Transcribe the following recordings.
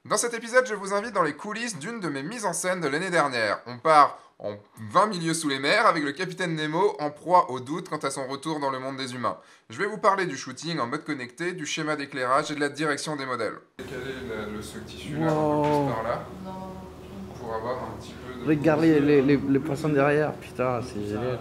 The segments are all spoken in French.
Dans cet épisode, je vous invite dans les coulisses d'une de mes mises en scène de l'année dernière. On part en 20 milieux sous les mers avec le capitaine Nemo en proie au doute quant à son retour dans le monde des humains. Je vais vous parler du shooting en mode connecté, du schéma d'éclairage et de la direction des modèles. Décaler ce tissu-là un peu plus Wow. par là pour avoir un petit peu de... Regarde les poissons derrière, putain, c'est génial.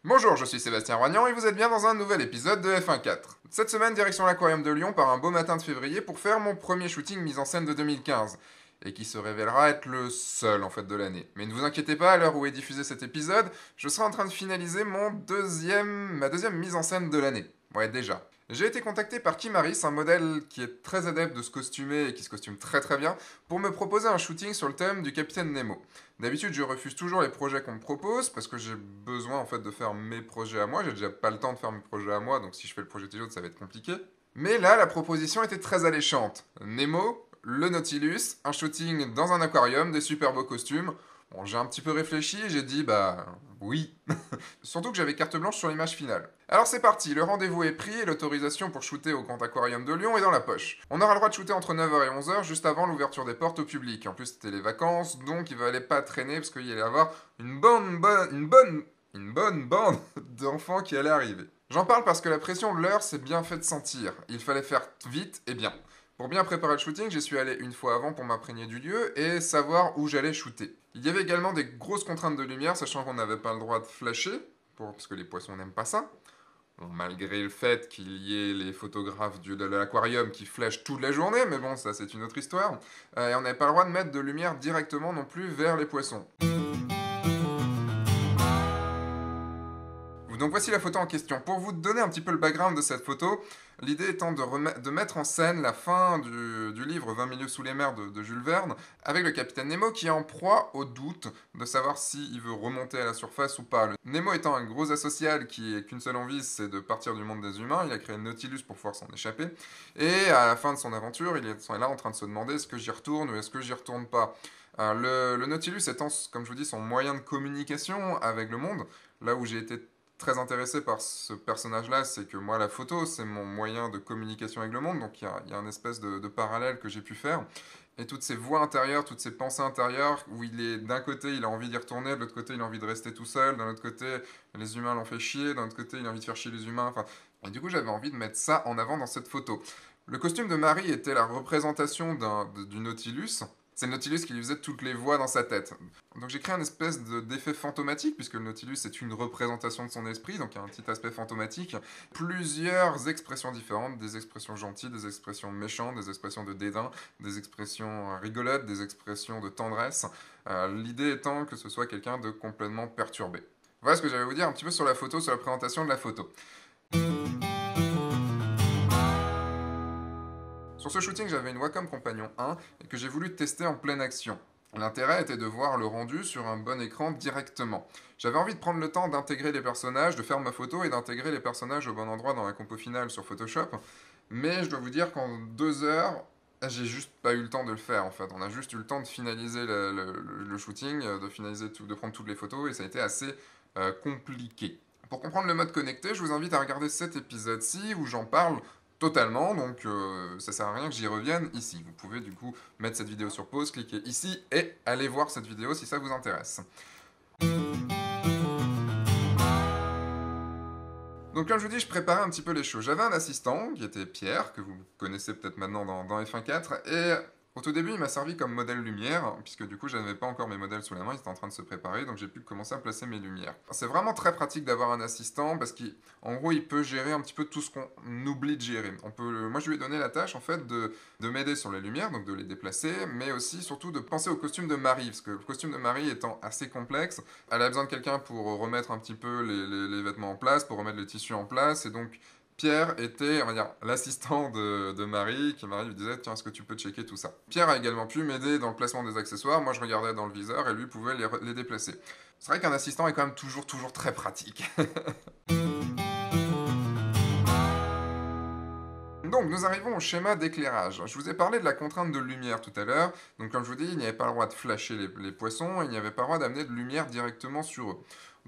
Bonjour, je suis Sébastien Roignan et vous êtes bien dans un nouvel épisode de F1.4. Cette semaine, direction l'aquarium de Lyon par un beau matin de février pour faire mon premier shooting mise en scène de 2015. Et qui se révélera être le seul en fait de l'année. Mais ne vous inquiétez pas, à l'heure où est diffusé cet épisode, je serai en train de finaliser ma deuxième mise en scène de l'année. Ouais, déjà. J'ai été contacté par Kim Harris, un modèle qui est très adepte de se costumer et qui se costume très très bien, pour me proposer un shooting sur le thème du capitaine Nemo. D'habitude, je refuse toujours les projets qu'on me propose parce que j'ai besoin en fait de faire mes projets à moi. J'ai déjà pas le temps de faire mes projets à moi, donc si je fais le projet des autres, ça va être compliqué. Mais là, la proposition était très alléchante. Nemo, le Nautilus, un shooting dans un aquarium, des super beaux costumes. Bon, j'ai un petit peu réfléchi et j'ai dit bah oui. Surtout que j'avais carte blanche sur l'image finale. Alors c'est parti, le rendez-vous est pris et l'autorisation pour shooter au Grand Aquarium de Lyon est dans la poche. On aura le droit de shooter entre 9h et 11h juste avant l'ouverture des portes au public. En plus c'était les vacances, donc il fallait pas traîner parce qu'il allait y avoir une bonne bande d'enfants qui allaient arriver. J'en parle parce que la pression de l'heure s'est bien fait sentir. Il fallait faire vite et bien. Pour bien préparer le shooting, j'y suis allé une fois avant pour m'imprégner du lieu et savoir où j'allais shooter. Il y avait également des grosses contraintes de lumière, sachant qu'on n'avait pas le droit de flasher, parce que les poissons n'aiment pas ça. Bon, malgré le fait qu'il y ait les photographes de l'aquarium qui flashent toute la journée, mais bon, ça c'est une autre histoire. Et on n'avait pas le droit de mettre de lumière directement non plus vers les poissons. Donc voici la photo en question. Pour vous donner un petit peu le background de cette photo, l'idée étant de mettre en scène la fin du livre 20 milieux sous les mers de Jules Verne, avec le capitaine Nemo qui est en proie au doute de savoir s'il veut remonter à la surface ou pas. Nemo étant un gros asocial qui n'a qu'une seule envie, c'est de partir du monde des humains, il a créé le Nautilus pour pouvoir s'en échapper, et à la fin de son aventure, il est là en train de se demander est-ce que j'y retourne ou est-ce que j'y retourne pas. Le Nautilus étant, comme je vous dis, son moyen de communication avec le monde, là où j'ai été très intéressé par ce personnage-là, c'est que moi, la photo, c'est mon moyen de communication avec le monde, donc il y a une espèce de parallèle que j'ai pu faire. Et toutes ces voix intérieures, toutes ces pensées intérieures, où il est d'un côté, il a envie d'y retourner, de l'autre côté, il a envie de rester tout seul, d'un autre côté, les humains l'ont fait chier, d'un autre côté, il a envie de faire chier les humains, enfin... Et du coup, j'avais envie de mettre ça en avant dans cette photo. Le costume de Marie était la représentation du Nautilus. C'est le Nautilus qui lui faisait toutes les voix dans sa tête. Donc j'ai créé un espèce d'effet fantomatique, puisque le Nautilus est une représentation de son esprit, donc il y a un petit aspect fantomatique. Plusieurs expressions différentes, des expressions gentilles, des expressions méchantes, des expressions de dédain, des expressions rigolotes, des expressions de tendresse. L'idée étant que ce soit quelqu'un de complètement perturbé. Voilà ce que j'avais à vous dire un petit peu sur la photo, sur la présentation de la photo. Sur ce shooting, j'avais une Wacom Compagnon 1 et que j'ai voulu tester en pleine action. L'intérêt était de voir le rendu sur un bon écran directement. J'avais envie de prendre le temps d'intégrer les personnages, de faire ma photo et d'intégrer les personnages au bon endroit dans la compo finale sur Photoshop. Mais je dois vous dire qu'en 2 heures, j'ai juste pas eu le temps de le faire en fait. On a juste eu le temps de finaliser le shooting, de prendre toutes les photos et ça a été assez compliqué. Pour comprendre le mode connecté, je vous invite à regarder cet épisode-ci où j'en parle totalement, donc ça sert à rien que j'y revienne ici. Vous pouvez du coup mettre cette vidéo sur pause, cliquer ici et aller voir cette vidéo si ça vous intéresse. Donc comme je vous dis, je préparais un petit peu les choses. J'avais un assistant qui était Pierre, que vous connaissez peut-être maintenant dans F1.4, et au tout début il m'a servi comme modèle lumière, puisque du coup je n'avais pas encore mes modèles sous la main, ils étaient en train de se préparer, donc j'ai pu commencer à placer mes lumières. C'est vraiment très pratique d'avoir un assistant, parce qu'en gros il peut gérer un petit peu tout ce qu'on oublie de gérer. Moi je lui ai donné la tâche en fait de m'aider sur les lumières, donc de les déplacer, mais aussi surtout de penser au costume de Marie, parce que le costume de Marie étant assez complexe, elle a besoin de quelqu'un pour remettre un petit peu les vêtements en place, pour remettre les tissus en place, et donc Pierre était, on va dire, l'assistant de Marie, qui Marie lui disait, tiens, est-ce que tu peux checker tout ça? Pierre a également pu m'aider dans le placement des accessoires, moi je regardais dans le viseur et lui pouvait les déplacer. C'est vrai qu'un assistant est quand même toujours très pratique. Donc, nous arrivons au schéma d'éclairage. Je vous ai parlé de la contrainte de lumière tout à l'heure. Donc, comme je vous dis, il n'y avait pas le droit de flasher les poissons et il n'y avait pas le droit d'amener de lumière directement sur eux.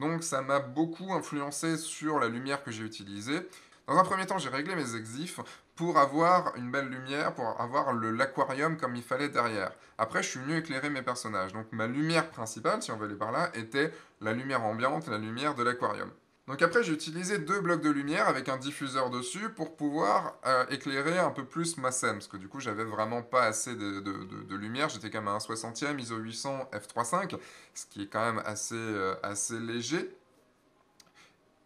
Donc ça m'a beaucoup influencé sur la lumière que j'ai utilisée. Dans un premier temps, j'ai réglé mes exifs pour avoir une belle lumière, pour avoir l'aquarium comme il fallait derrière. Après, je suis venu éclairer mes personnages. Donc ma lumière principale, si on veut aller par là, était la lumière ambiante, la lumière de l'aquarium. Donc après, j'ai utilisé 2 blocs de lumière avec un diffuseur dessus pour pouvoir éclairer un peu plus ma scène. Parce que du coup, j'avais vraiment pas assez de lumière. J'étais quand même à 1/60e, ISO 800, f3.5, ce qui est quand même assez léger.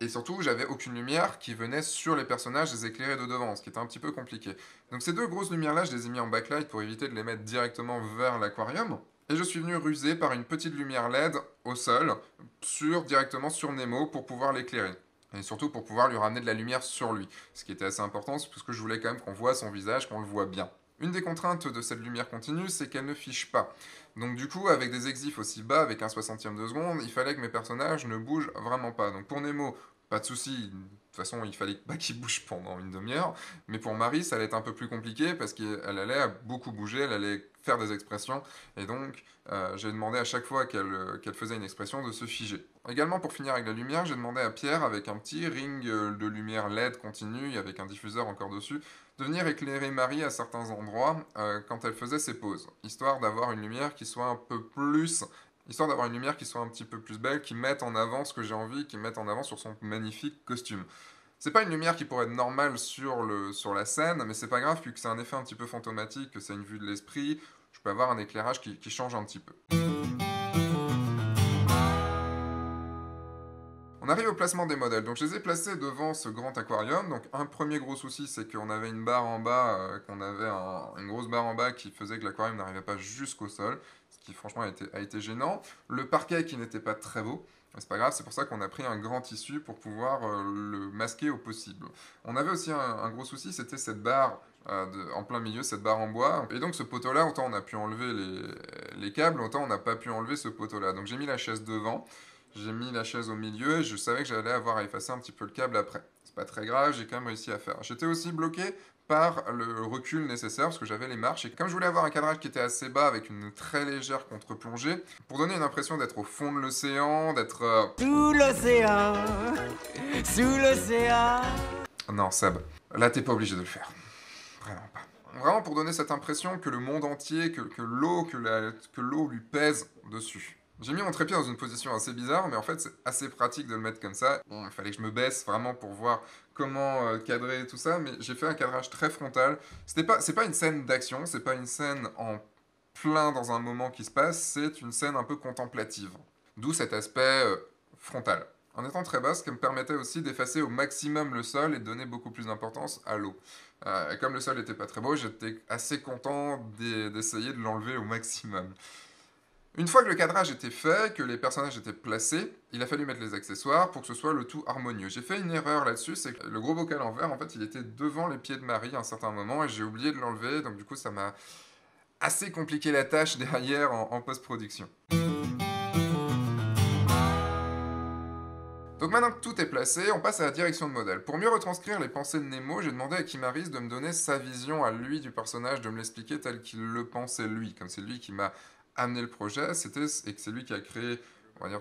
Et surtout, j'avais aucune lumière qui venait sur les personnages les éclairer de devant, ce qui était un petit peu compliqué. Donc ces 2 grosses lumières-là, je les ai mis en backlight pour éviter de les mettre directement vers l'aquarium. Et je suis venu ruser par une petite lumière LED au sol, directement sur Nemo, pour pouvoir l'éclairer. Et surtout pour pouvoir lui ramener de la lumière sur lui. Ce qui était assez important, parce que je voulais quand même qu'on voit son visage, qu'on le voit bien. Une des contraintes de cette lumière continue, c'est qu'elle ne fiche pas. Donc du coup, avec des exifs aussi bas, avec un 60e de seconde, il fallait que mes personnages ne bougent vraiment pas. Donc pour Nemo, pas de souci. De toute façon, il fallait pas qu'il bouge pendant une demi-heure. Mais pour Marie, ça allait être un peu plus compliqué parce qu'elle allait beaucoup bouger, elle allait faire des expressions. Et donc, j'ai demandé à chaque fois qu'elle faisait une expression de se figer. Également, pour finir avec la lumière, j'ai demandé à Pierre, avec un petit ring de lumière LED continue, avec un diffuseur encore dessus, de venir éclairer Marie à certains endroits quand elle faisait ses pauses, histoire d'avoir une lumière qui soit un peu plus histoire d'avoir une lumière qui soit un petit peu plus belle, qui mette en avant ce que j'ai envie, qui mette en avant sur son magnifique costume. C'est pas une lumière qui pourrait être normale sur la scène, mais c'est pas grave, vu que c'est un effet un petit peu fantomatique, que c'est une vue de l'esprit, je peux avoir un éclairage qui change un petit peu. On arrive au placement des modèles. Donc je les ai placés devant ce grand aquarium. Donc un premier gros souci, c'est qu'on avait une barre en bas, une grosse barre en bas qui faisait que l'aquarium n'arrivait pas jusqu'au sol, ce qui franchement a été gênant. Le parquet qui n'était pas très beau. C'est pas grave, c'est pour ça qu'on a pris un grand tissu pour pouvoir le masquer au possible. On avait aussi un gros souci, c'était cette barre en plein milieu, cette barre en bois. Et donc ce poteau-là, autant on a pu enlever les câbles, autant on n'a pas pu enlever ce poteau-là. Donc j'ai mis la chaise devant. J'ai mis la chaise au milieu et je savais que j'allais avoir à effacer un petit peu le câble après. C'est pas très grave, j'ai quand même réussi à faire. J'étais aussi bloqué par le recul nécessaire parce que j'avais les marches et comme je voulais avoir un cadrage qui était assez bas avec une très légère contre-plongée pour donner une impression d'être au fond de l'océan, d'être sous l'océan, sous l'océan. Non, Seb, là t'es pas obligé de le faire. Vraiment pas. Vraiment pour donner cette impression que le monde entier, que l'eau lui pèse dessus. J'ai mis mon trépied dans une position assez bizarre, mais en fait c'est assez pratique de le mettre comme ça. Bon, il fallait que je me baisse vraiment pour voir comment cadrer tout ça, mais j'ai fait un cadrage très frontal. C'est pas une scène d'action, c'est pas une scène en plein dans un moment qui se passe, c'est une scène un peu contemplative. D'où cet aspect frontal. En étant très basse, ce qui me permettait aussi d'effacer au maximum le sol et de donner beaucoup plus d'importance à l'eau. Et comme le sol n'était pas très beau, j'étais assez content d'essayer de l'enlever au maximum. Une fois que le cadrage était fait, que les personnages étaient placés, il a fallu mettre les accessoires pour que ce soit le tout harmonieux. J'ai fait une erreur là-dessus, c'est que le gros bocal en verre, en fait, il était devant les pieds de Marie à un certain moment et j'ai oublié de l'enlever, donc du coup, ça m'a assez compliqué la tâche derrière en post-production. Donc maintenant que tout est placé, on passe à la direction de modèle. Pour mieux retranscrire les pensées de Nemo, j'ai demandé à Kimaris de me donner sa vision à lui du personnage, de me l'expliquer tel qu'il le pensait lui, comme c'est lui qui m'a amené le projet, et que c'est lui qui a créé, on va dire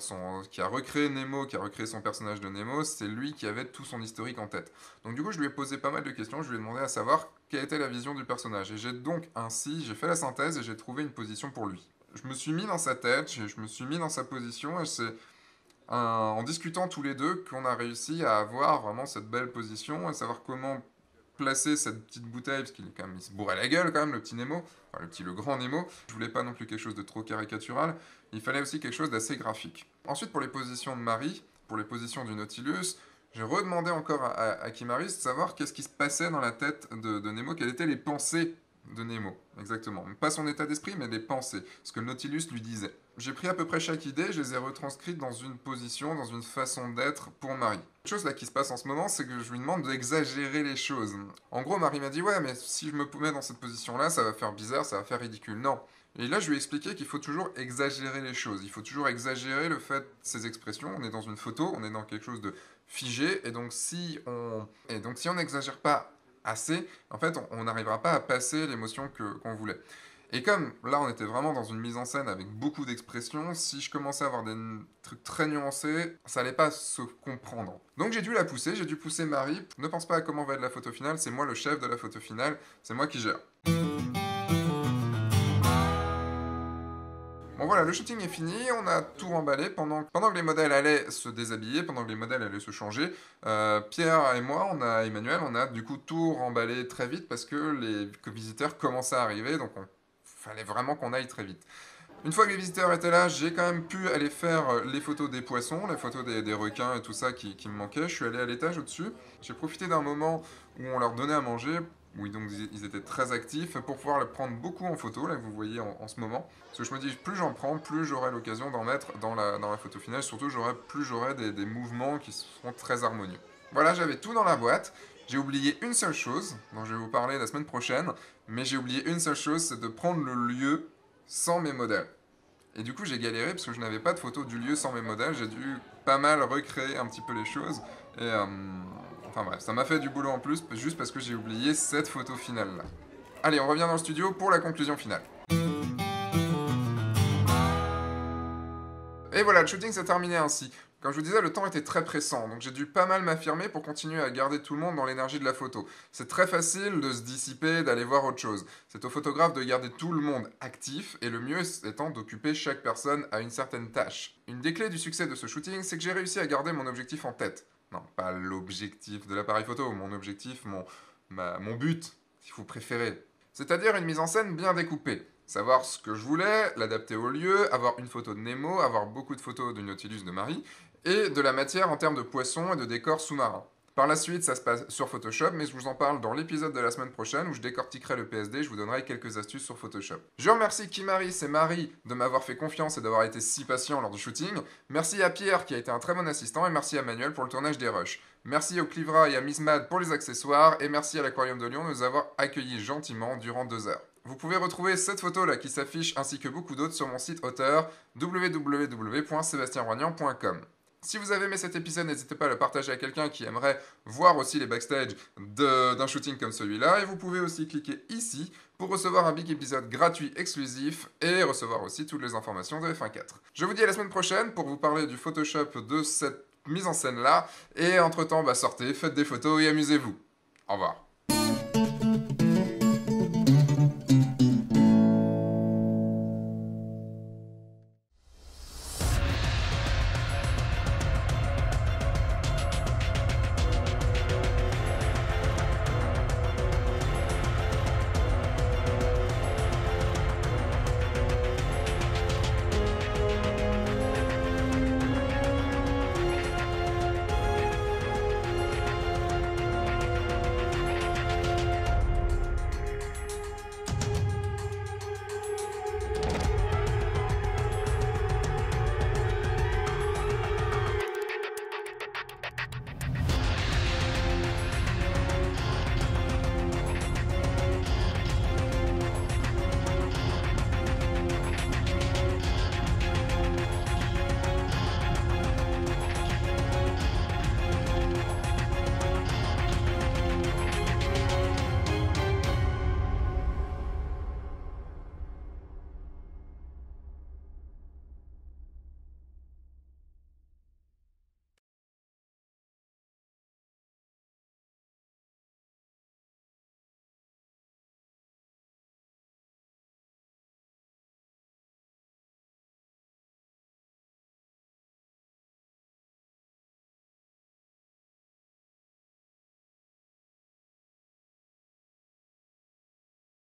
qui a recréé Nemo, qui a recréé son personnage de Nemo, c'est lui qui avait tout son historique en tête. Donc du coup, je lui ai posé pas mal de questions, je lui ai demandé à savoir quelle était la vision du personnage. Et j'ai fait la synthèse et j'ai trouvé une position pour lui. Je me suis mis dans sa tête, je me suis mis dans sa position, et c'est en discutant tous les deux qu'on a réussi à avoir vraiment cette belle position et savoir comment placer cette petite bouteille, parce il se bourrait la gueule quand même, le petit Nemo, enfin le grand Nemo. Je voulais pas non plus quelque chose de trop caricatural, il fallait aussi quelque chose d'assez graphique. Ensuite, pour les positions de Marie, pour les positions du Nautilus, j'ai redemandé encore à Kimaris de savoir qu'est-ce qui se passait dans la tête de Nemo, quelles étaient les pensées de Nemo, exactement. Pas son état d'esprit, mais les pensées, ce que le Nautilus lui disait. J'ai pris à peu près chaque idée, je les ai retranscrites dans une position, dans une façon d'être pour Marie. Une chose là qui se passe en ce moment, c'est que je lui demande d'exagérer les choses. En gros, Marie m'a dit « Ouais, mais si je me mets dans cette position-là, ça va faire bizarre, ça va faire ridicule. » Non. Et là, je lui ai expliqué qu'il faut toujours exagérer les choses. Il faut toujours exagérer le fait, ses expressions. On est dans une photo, on est dans quelque chose de figé, et donc si on n'exagère pas assez, en fait, on n'arrivera pas à passer l'émotion qu'on voulait. Et comme là on était vraiment dans une mise en scène avec beaucoup d'expressions, si je commençais à avoir des trucs très nuancés, ça allait pas se comprendre. Donc j'ai dû la pousser, j'ai dû pousser Marie. Ne pense pas à comment va être la photo finale, c'est moi le chef de la photo finale, c'est moi qui gère. Bon voilà, le shooting est fini, on a tout emballé pendant que les modèles allaient se déshabiller, pendant que les modèles allaient se changer. Pierre et moi, Emmanuel, on a du coup tout remballé très vite parce que les visiteurs commençaient à arriver, donc fallait vraiment qu'on aille très vite. Une fois que les visiteurs étaient là, j'ai quand même pu aller faire les photos des poissons, les photos des requins et tout ça qui me manquaient. Je suis allé à l'étage au-dessus. J'ai profité d'un moment où on leur donnait à manger, où donc ils étaient très actifs, pour pouvoir les prendre beaucoup en photo, là que vous voyez en ce moment. Parce que je me dis, plus j'en prends, plus j'aurai l'occasion d'en mettre dans la photo finale. Surtout, plus j'aurai des mouvements qui seront très harmonieux. Voilà, j'avais tout dans la boîte. J'ai oublié une seule chose, dont je vais vous parler la semaine prochaine, mais j'ai oublié une seule chose, c'est de prendre le lieu sans mes modèles. Et du coup, j'ai galéré parce que je n'avais pas de photo du lieu sans mes modèles, j'ai dû pas mal recréer un petit peu les choses, et enfin bref, ça m'a fait du boulot en plus, juste parce que j'ai oublié cette photo finale là. Allez, on revient dans le studio pour la conclusion finale. Et voilà, le shooting s'est terminé ainsi. Comme je vous disais, le temps était très pressant, donc j'ai dû pas mal m'affirmer pour continuer à garder tout le monde dans l'énergie de la photo. C'est très facile de se dissiper, d'aller voir autre chose. C'est au photographe de garder tout le monde actif, et le mieux étant d'occuper chaque personne à une certaine tâche. Une des clés du succès de ce shooting, c'est que j'ai réussi à garder mon objectif en tête. Non, pas l'objectif de l'appareil photo, mon objectif, mon but, si vous préférez. C'est-à-dire une mise en scène bien découpée. Savoir ce que je voulais, l'adapter au lieu, avoir une photo de Nemo, avoir beaucoup de photos du Nautilus de Marie, et de la matière en termes de poissons et de décors sous-marins. Par la suite, ça se passe sur Photoshop, mais je vous en parle dans l'épisode de la semaine prochaine où je décortiquerai le PSD, je vous donnerai quelques astuces sur Photoshop. Je remercie Kimaris et Marie de m'avoir fait confiance et d'avoir été si patient lors du shooting. Merci à Pierre qui a été un très bon assistant, et merci à Manuel pour le tournage des rushs. Merci au Clivra et à Miss Mad pour les accessoires, et merci à l'Aquarium de Lyon de nous avoir accueillis gentiment durant 2 heures. Vous pouvez retrouver cette photo-là qui s'affiche ainsi que beaucoup d'autres sur mon site auteur www.sebastienroignan.com. Si vous avez aimé cet épisode, n'hésitez pas à le partager à quelqu'un qui aimerait voir aussi les backstage d'un shooting comme celui-là. Et vous pouvez aussi cliquer ici pour recevoir un big épisode gratuit exclusif et recevoir aussi toutes les informations de F1.4. Je vous dis à la semaine prochaine pour vous parler du Photoshop de cette mise en scène-là. Et entre-temps, sortez, faites des photos et amusez-vous. Au revoir.